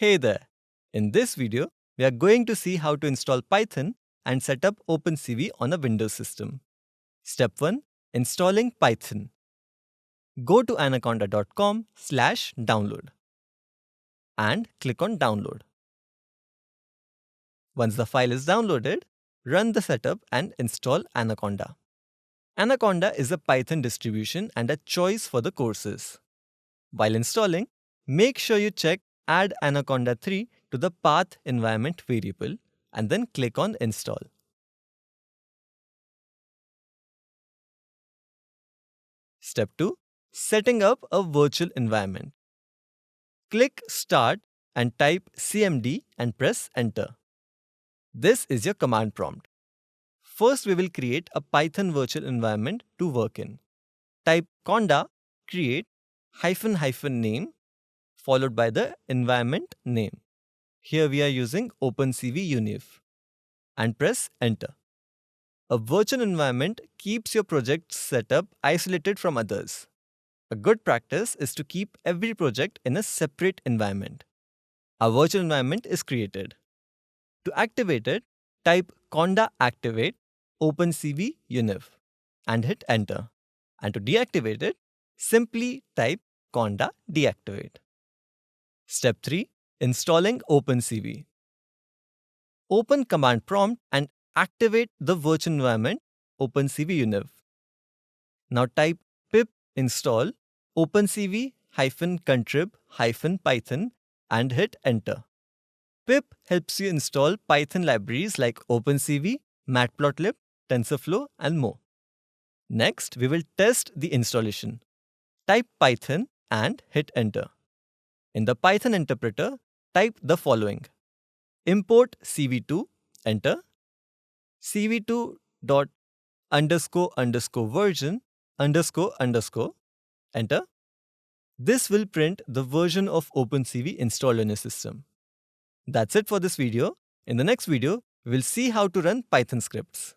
Hey there! In this video, we are going to see how to install Python and set up OpenCV on a Windows system. Step 1. Installing Python. Go to anaconda.com/download and click on Download. Once the file is downloaded, run the setup and install Anaconda. Anaconda is a Python distribution and a choice for the courses. While installing, make sure you check Add Anaconda 3 to the path environment variable and then click on Install. Step 2. Setting up a virtual environment. Click Start and type CMD and press Enter. This is your command prompt. First, we will create a Python virtual environment to work in. Type conda create --name followed by the environment name. Here we are using OpenCV Univ and press Enter. A virtual environment keeps your project setup isolated from others. A good practice is to keep every project in a separate environment. A virtual environment is created. To activate it, type conda activate OpenCV Univ and hit Enter. And to deactivate it, simply type conda deactivate. Step 3. Installing OpenCV. Open command prompt and activate the virtual environment OpenCV Univ. Now type pip install OpenCV-contrib-python and hit Enter. Pip helps you install Python libraries like OpenCV, Matplotlib, TensorFlow, and more. Next, we will test the installation. Type Python and hit Enter. In the Python interpreter, type the following. Import cv2, enter. cv2.__version__, enter. This will print the version of OpenCV installed on your system. That's it for this video. In the next video, we will see how to run Python scripts.